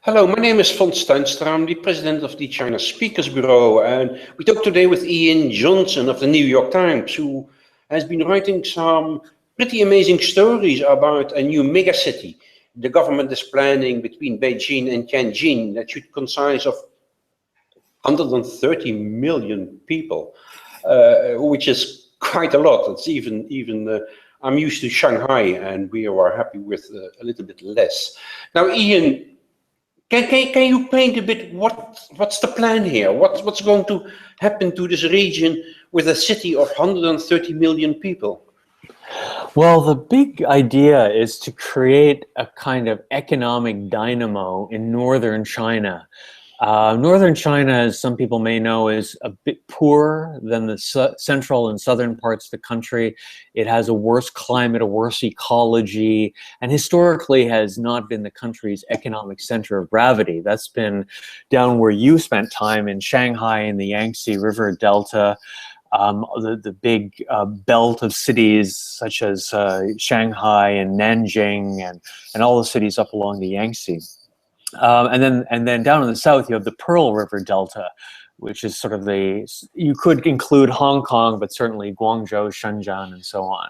Hello, my name is Von Steinstra. I'm the president of the China Speakers Bureau, and we talk today with Ian Johnson of the New York Times, who has been writing some pretty amazing stories about a new megacity the government is planning between Beijing and Tianjin that should consist of 130 million people, which is quite a lot. It's even I'm used to Shanghai, and we are happy with a little bit less. Now, Ian, can you paint a bit what's the plan here? What's going to happen to this region with a city of 130 million people? Well, the big idea is to create a kind of economic dynamo in northern China. Northern China, as some people may know, is a bit poorer than the central and southern parts of the country. It has a worse climate, a worse ecology, and historically has not been the country's economic center of gravity. That's been down where you spent time in Shanghai in the Yangtze River Delta. The big belt of cities such as Shanghai and Nanjing and all the cities up along the Yangtze. And then down in the south, you have the Pearl River Delta, which is sort of you could include Hong Kong, but certainly Guangzhou, Shenzhen, and so on.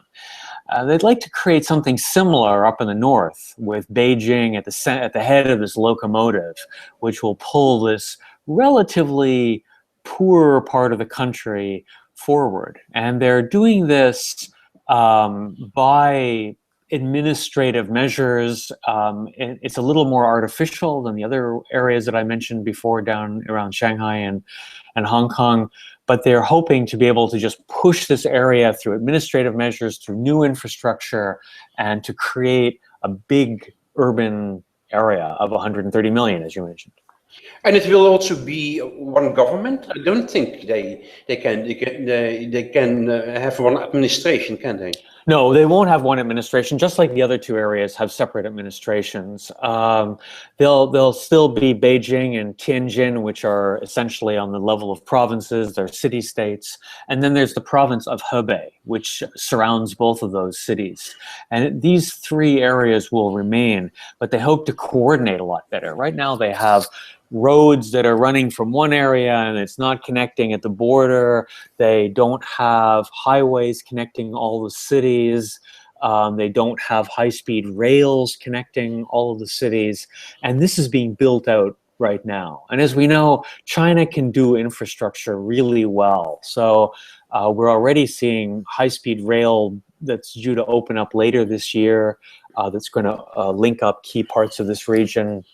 They'd like to create something similar up in the north with Beijing at the head of this locomotive, which will pull this relatively poor part of the country forward. And they're doing this by administrative measures. It's a little more artificial than the other areas that I mentioned before down around Shanghai and Hong Kong, but they're hoping to be able to just push this area through administrative measures, through new infrastructure, and to create a big urban area of 130 million, as you mentioned. And it will also be one government. I don't think they can have one administration, can they? No, they won't have one administration. Just like the other two areas have separate administrations. They'll still be Beijing and Tianjin, which are essentially on the level of provinces. They're city-states, and then there's the province of Hebei, which surrounds both of those cities. And these three areas will remain, but they hope to coordinate a lot better. Right now, they have roads that are running from one area and it's not connecting at the border. They don't have highways connecting all the cities. They don't have high-speed rails connecting all of the cities. And this is being built out right now. And as we know, China can do infrastructure really well. So we're already seeing high-speed rail that's due to open up later this year, that's going to link up key parts of this region.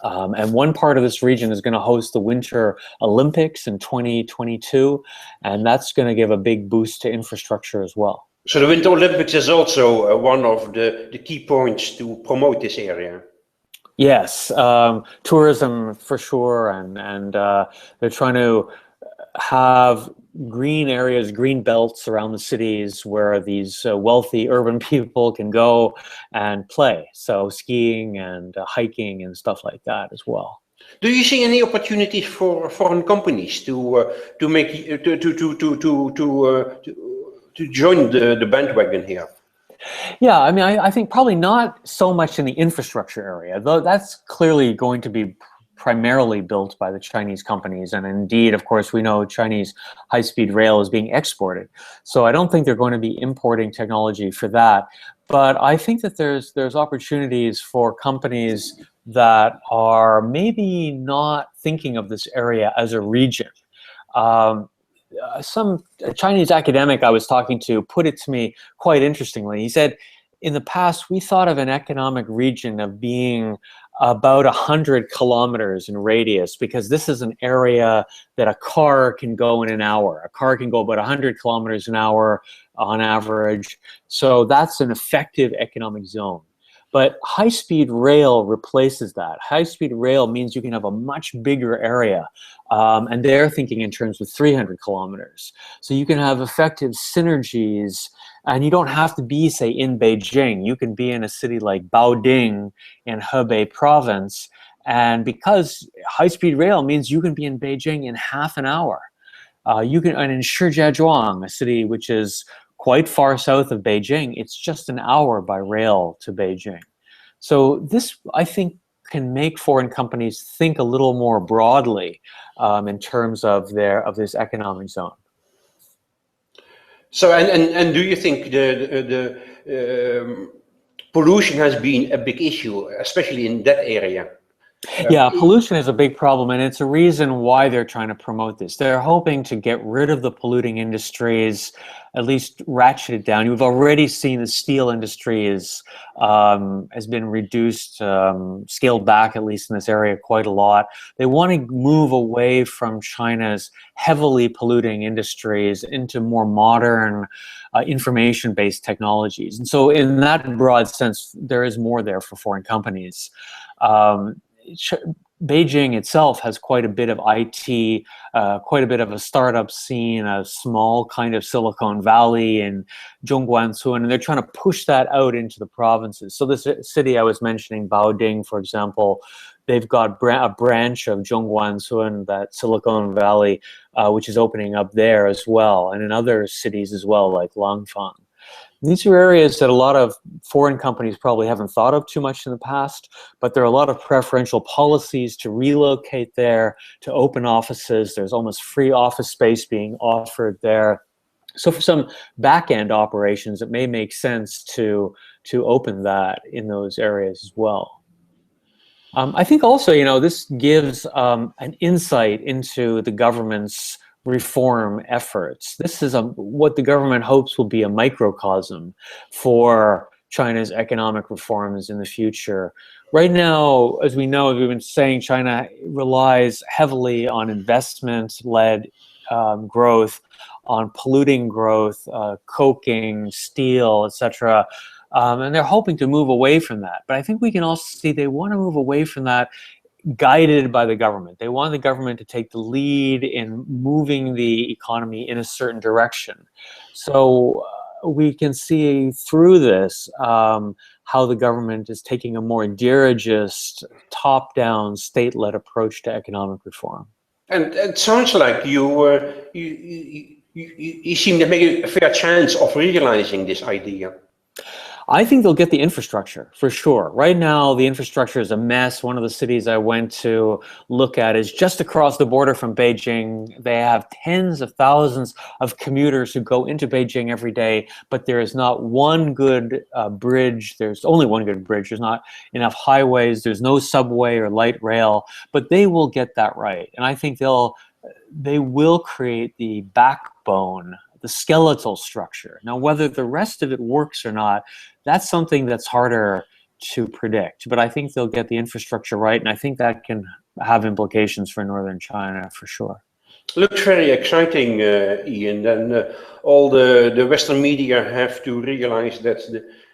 And one part of this region is going to host the Winter Olympics in 2022, and that's going to give a big boost to infrastructure as well. So the Winter Olympics is also one of the key points to promote this area. Yes, tourism for sure, and they're trying to have green areas, green belts around the cities where these wealthy urban people can go and play. So skiing and hiking and stuff like that as well. Do you see any opportunities for foreign companies to join the bandwagon here? Yeah, I mean, I think probably not so much in the infrastructure area, though that's clearly going to be primarily built by the Chinese companies. And indeed, of course, we know Chinese high-speed rail is being exported. So I don't think they're going to be importing technology for that. But I think that there's opportunities for companies that are maybe not thinking of this area as a region. Some Chinese academic I was talking to put it to me quite interestingly. He said, in the past, we thought of an economic region of being about 100 kilometers in radius, because this is an area that a car can go in an hour. A car can go about 100 kilometers an hour on average. So that's an effective economic zone. But high-speed rail replaces that. High-speed rail means you can have a much bigger area. And they're thinking in terms of 300 kilometers. So you can have effective synergies, and you don't have to be, say, in Beijing. You can be in a city like Baoding in Hebei province. And because high-speed rail means you can be in Beijing in half an hour. You can, and in Shijiazhuang, a city which is quite far south of Beijing, it's just an hour by rail to Beijing. So this, I think, can make foreign companies think a little more broadly in terms of this economic zone. So, and do you think the pollution has been a big issue, especially in that area? Yeah, pollution is a big problem, and it's a reason why they're trying to promote this. They're hoping to get rid of the polluting industries, at least ratchet it down. You've already seen the steel industry has been reduced, scaled back, at least in this area, quite a lot. They want to move away from China's heavily polluting industries into more modern, information-based technologies. And so in that broad sense, there is more there for foreign companies. Beijing itself has quite a bit of IT, quite a bit of a startup scene, a small kind of Silicon Valley in Zhongguancun, and they're trying to push that out into the provinces. So this city I was mentioning, Baoding, for example, they've got a branch of Zhongguancun, that Silicon Valley, which is opening up there as well, and in other cities as well, like Langfang. These are areas that a lot of foreign companies probably haven't thought of too much in the past, but there are a lot of preferential policies to relocate there, to open offices. There's almost free office space being offered there. So for some back-end operations, it may make sense to open that in those areas as well. I think also, this gives an insight into the government's reform efforts. This is what the government hopes will be a microcosm for China's economic reforms in the future. Right now, as we know, as we've been saying, China relies heavily on investment-led growth, on polluting growth, coking, steel, etc. And they're hoping to move away from that. But I think we can also see they want to move away from that guided by the government. They want the government to take the lead in moving the economy in a certain direction. So we can see through this how the government is taking a more dirigist, top-down, state-led approach to economic reform. And it sounds like you seem to make a fair chance of realizing this idea. I think they'll get the infrastructure, for sure. Right now, the infrastructure is a mess. One of the cities I went to look at is just across the border from Beijing. They have tens of thousands of commuters who go into Beijing every day, but there is not one good bridge. There's only one good bridge. There's not enough highways. There's no subway or light rail, but they will get that right. And I think they will create the backbone, the skeletal structure. Now, whether the rest of it works or not, that's something that's harder to predict. But I think they'll get the infrastructure right, and I think that can have implications for northern China for sure. Looks very exciting, Ian. And all the Western media have to realize that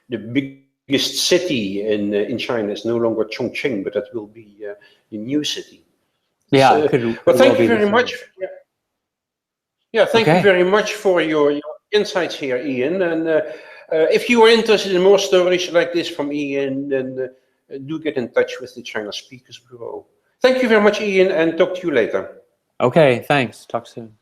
the biggest city in China is no longer Chongqing, but that will be the new city. Yeah, so, well, thank you very much. Yeah, thank you very much for your insights here, Ian. And if you are interested in more stories like this from Ian, then do get in touch with the China Speakers Bureau. Thank you very much, Ian, and talk to you later. Okay, thanks. Talk soon.